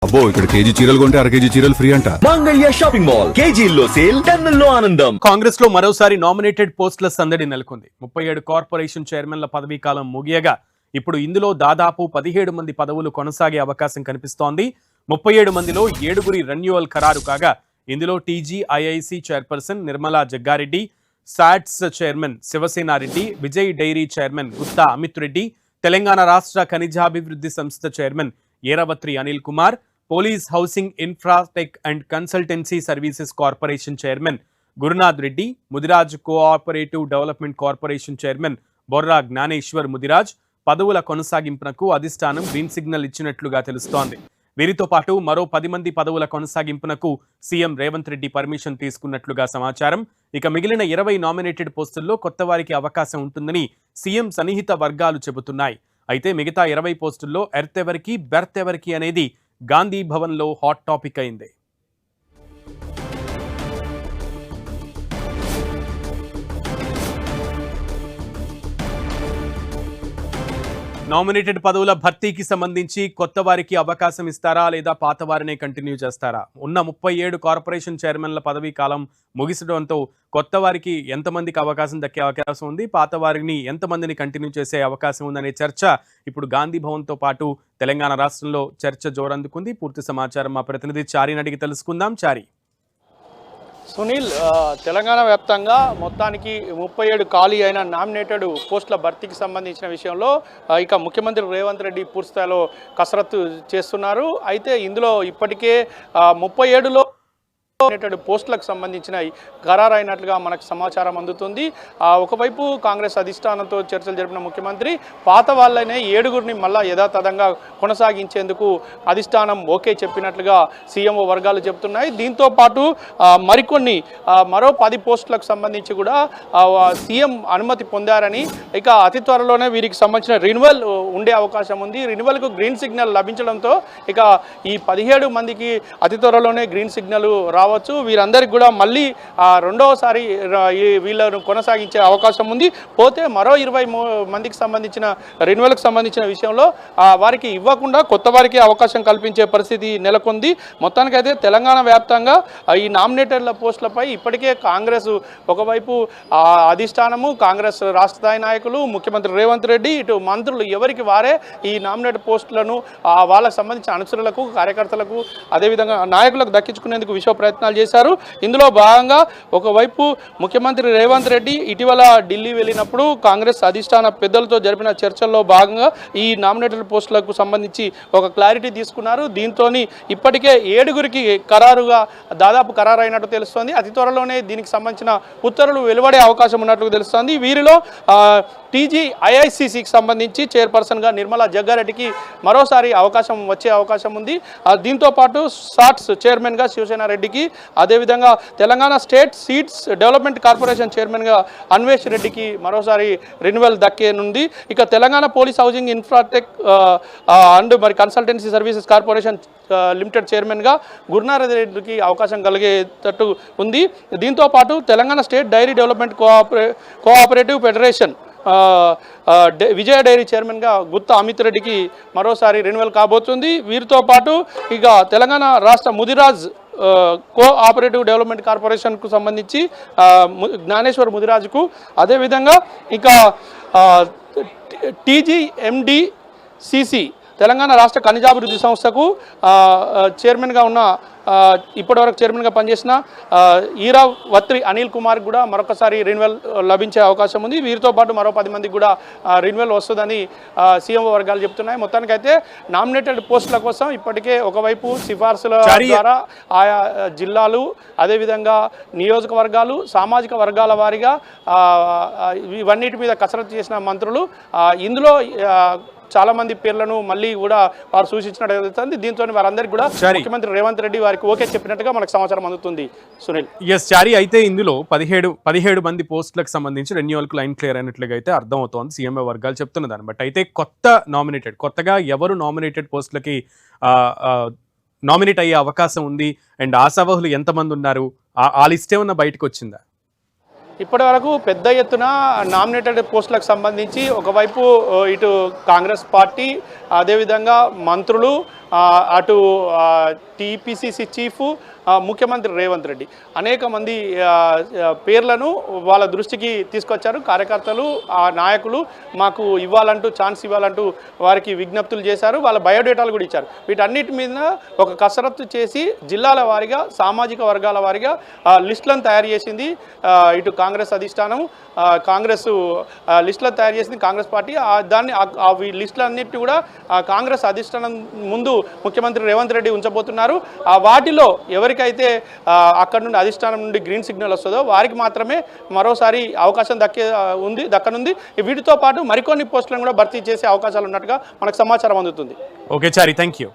అబ్బో ఇక్కడ కేజీ చీరలు కొంటే అర కేజీ చీరలు ఫ్రీ అంట. మంగళ్య షాపింగ్ మాల్, కేజీల్లో సేల్, టన్నుల్లో ఆనందం. కాంగ్రెస్ లో మరోసారి నామినేటెడ్ పోస్టుల సందడి నెలకొంది. 37 కార్పొరేషన్ చైర్మన్ల పదవీ కాలం ముగియగా ఇప్పుడు ఇందులో దాదాపు 17 మంది పదవులు కొనసాగే అవకాశం కనిపిస్తోంది. 37 మందిలో 7గురి రెన్యువల్ ఖరారు కాగా ఇందులో TGIIC chairperson Nirmala Jaggareddy, SATS chairman Sivasenareddy, Vijay dairy chairman Gutta Amit Reddy, Telangana రాష్ట్ర ఖనిజాభివృద్ధి సంస్థ chairman Eravatri Anil Kumar, police housing infratech and consultancy services corporation chairman Gurunath Reddy, Mudiraj cooperative development corporation chairman Borra Gnaneshwar Mudiraj పదవుల కొనసాగింపునకు అధిష్టానం గ్రీన్ సిగ్నల్ ఇచ్చినట్లుగా తెలుస్తోంది. వీరితో పాటు మరో 10 మంది పదవుల కొనసాగింపునకు సీఎం రేవంత్ రెడ్డి పర్మిషన్ తీసుకున్నట్లుగా సమాచారం. ఇక మిగిలిన 20 నామినేటెడ్ పోస్టుల్లో కొత్త వారికి అవకాశం ఉంటుందని సీఎం సన్నిహిత వర్గాలు చెబుతున్నాయి. అయితే మిగతా 20 పోస్టుల్లో ఎర్త్ ఎవరికి, బెర్త్ ఎవరికి అనేది గాంధీ భవన్లో హాట్ టాపిక్ అయింది. నామినేటెడ్ పదవుల భర్తీకి సంబంధించి కొత్త వారికి అవకాశం ఇస్తారా లేదా పాత వారినే కంటిన్యూ చేస్తారా? ఉన్న 37 కార్పొరేషన్ చైర్మన్ల పదవీ కాలం ముగిసడంతో కొత్త వారికి ఎంతమందికి అవకాశం దక్కే అవకాశం ఉంది, పాత వారిని ఎంతమందిని కంటిన్యూ చేసే అవకాశం ఉందనే చర్చ ఇప్పుడు గాంధీ భవన్తో పాటు తెలంగాణ రాష్ట్రంలో చర్చ జోరందుకుంది. పూర్తి సమాచారం మా ప్రతినిధి చారిని అడిగి తెలుసుకుందాం. చారి, సునీల్, తెలంగాణ వ్యాప్తంగా మొత్తానికి 37 ఖాళీ అయిన నామినేటెడ్ పోస్టుల భర్తీకి సంబంధించిన విషయంలో ఇక ముఖ్యమంత్రి రేవంత్ రెడ్డి పూర్తిస్థాయిలో కసరత్తు చేస్తున్నారు. అయితే ఇందులో ఇప్పటికే 37లో పోస్టులకు సంబంధించిన ఖరారు అయినట్లుగా మనకు సమాచారం అందుతుంది. ఒకవైపు కాంగ్రెస్ అధిష్టానంతో చర్చలు జరిపిన ముఖ్యమంత్రి పాత వాళ్ళనే 7గురిని మళ్ళా యథాతథంగా కొనసాగించేందుకు అధిష్టానం ఓకే చెప్పినట్లుగా సీఎంఓ వర్గాలు చెబుతున్నాయి. దీంతో పాటు మరో 10 పోస్టులకు సంబంధించి కూడా సీఎం అనుమతి పొందారని, ఇక అతి త్వరలోనే వీరికి సంబంధించిన రెన్యువల్ ఉండే అవకాశం ఉంది. రెన్యువల్కు గ్రీన్ సిగ్నల్ లభించడంతో ఇక ఈ 17 మందికి అతి త్వరలోనే గ్రీన్ సిగ్నల్ రావచ్చు. వీరందరికీ కూడా మళ్ళీ రెండవసారి వీళ్ళను కొనసాగించే అవకాశం ఉంది. పోతే మరో 20 మందికి సంబంధించిన రెన్యువల్కి సంబంధించిన విషయంలో వారికి ఇవ్వకుండా కొత్త వారికి అవకాశం కల్పించే పరిస్థితి నెలకొంది. మొత్తానికైతే తెలంగాణ వ్యాప్తంగా ఈ నామినేటెడ్ల పోస్టులపై ఇప్పటికే కాంగ్రెస్ ఒకవైపు అధిష్టానము, కాంగ్రెస్ రాష్ట్ర స్థాయి నాయకులు, ముఖ్యమంత్రి రేవంత్ రెడ్డి, ఇటు మంత్రులు ఎవరికి వారే ఈ నామినేటెడ్ పోస్టులను వాళ్ళకు సంబంధించిన అనుచరులకు, కార్యకర్తలకు, అదేవిధంగా నాయకులకు దక్కించుకునేందుకు విశ్వ ప్రయత్నాలు చేశారు. ఇందులో భాగంగా ఒకవైపు ముఖ్యమంత్రి రేవంత్ రెడ్డి ఇటీవల ఢిల్లీ వెళ్ళినప్పుడు కాంగ్రెస్ అధిష్టాన పెద్దలతో జరిపిన చర్చల్లో భాగంగా ఈ నామినేటెడ్ పోస్టులకు సంబంధించి ఒక క్లారిటీ తీసుకున్నారు. దీంతో ఇప్పటికే 7గురికి దాదాపు ఖరారు అయినట్టు తెలుస్తోంది. అతి త్వరలోనే దీనికి సంబంధించిన ఉత్తర్వులు వెలువడే అవకాశం ఉన్నట్లు తెలుస్తోంది. వీరిలో టీజీఐఐసిసికి సంబంధించి చైర్పర్సన్గా నిర్మలా జగ్గారెడ్డికి మరోసారి వచ్చే అవకాశం ఉంది. దీంతో పాటు సాట్స్ చైర్మన్గా శివసేనారెడ్డికి, అదేవిధంగా Telangana state seeds development corporation చైర్మన్గా అన్వేష్ రెడ్డికి మరోసారి రెన్యువల్ దక్కేనుంది. ఇక Telangana police housing infratech and consultancy services corporation limited చైర్మన్గా గురునాథ్ రెడ్డికి అవకాశం కలిగేటట్టు ఉంది. దీంతో పాటు Telangana state dairy development cooperative federation Vijaya dairy చైర్మన్గా గుత్తా అమిత్ రెడ్డికి మరోసారి రెన్యువల్ కాబోతుంది. వీరితో పాటు ఇక తెలంగాణ రాష్ట్ర ముదిరాజ్ కోఆపరేటివ్ డెవలప్మెంట్ కార్పొరేషన్కు సంబంధించి జ్ఞానేశ్వర్ ముదిరాజుకు, అదేవిధంగా ఇక టీజీఎండిసిసి తెలంగాణ రాష్ట్ర ఖనిజాభివృద్ధి సంస్థకు చైర్మన్గా ఉన్న ఇప్పటివరకు చైర్మన్గా పనిచేసిన ఈరావత్రి అనిల్ కుమార్ కూడా మరొకసారి రెన్యువల్ లభించే అవకాశం ఉంది. వీరితో పాటు మరో 10 మందికి కూడా రెన్యువల్ వస్తుందని సీఎంఓ వర్గాలు చెప్తున్నాయి. మొత్తానికైతే నామినేటెడ్ పోస్టుల కోసం ఇప్పటికే ఒకవైపు సిఫార్సుల ద్వారా ఆయా జిల్లాలు, అదేవిధంగా నియోజకవర్గాలు, సామాజిక వర్గాల వారీగా ఇవన్నిటి మీద కసరత్తు చేసిన మంత్రులు ఇందులో చాలా మంది పేర్లను మళ్ళీ కూడా వారు సూచించినట్టు జరుగుతుంది. దీంతో వారందరికీ కూడా ముఖ్యమంత్రి రేవంత్ రెడ్డి వారికి ఓకే చెప్పినట్టుగా మనకు సమాచారం అందుతుంది. సునీల్, చారి, అయితే ఇందులో 17 మంది పోస్టులకు సంబంధించి రెన్యువల్కు లైన్ క్లియర్ అయినట్లుగా అయితే అర్థం అవుతోంది సీఎంఏ వర్గాలు చెప్తున్న దాన్ని బట్టి. అయితే కొత్తగా ఎవరు నామినేటెడ్ పోస్టులకి నామినేట్ అయ్యే అవకాశం ఉంది అండ్ ఆశావహులు ఎంతమంది ఉన్నారు, ఆ లిస్ట్ ఏమన్నా బయటకు వచ్చిందా? ఇప్పటి వరకు పెద్ద ఎత్తున నామినేటెడ్ పోస్టులకు సంబంధించి ఒకవైపు ఇటు కాంగ్రెస్ పార్టీ, అదేవిధంగా మంత్రులు, అటు టీపీసీసీ చీఫ్ ముఖ్యమంత్రి రేవంత్ రెడ్డి అనేక మంది పేర్లను వాళ్ళ దృష్టికి తీసుకొచ్చారు. కార్యకర్తలు నాయకులు మాకు ఇవ్వాలంటూ ఛాన్స్ ఇవ్వాలంటూ వారికి విజ్ఞప్తులు చేశారు. వాళ్ళ బయోడేటాలు కూడా ఇచ్చారు. వీటన్నిటి మీద ఒక కసరత్తు చేసి జిల్లాల వారీగా సామాజిక వర్గాల వారీగా లిస్టులను తయారు చేసింది ఇటు కాంగ్రెస్ అధిష్టానం. కాంగ్రెస్ లిస్టులను తయారు చేసింది కాంగ్రెస్ పార్టీ. దాన్ని ఈ లిస్టులన్నింటినీ కూడా కాంగ్రెస్ అధిష్టానం ముందు ముఖ్యమంత్రి రేవంత్ రెడ్డి ఉంచబోతున్నారు. వాటిలో ఎవరికైతే అక్కడ నుండి అధిష్టానం నుండి గ్రీన్ సిగ్నల్ వస్తుందో వారికి మాత్రమే మరోసారి అవకాశం దక్కనుంది. వీటితో పాటు మరికొన్ని పోస్టులను కూడా భర్తీ చేసే అవకాశాలు ఉన్నట్టుగా మనకు సమాచారం అందుతుంది. Okay Chari, thank you.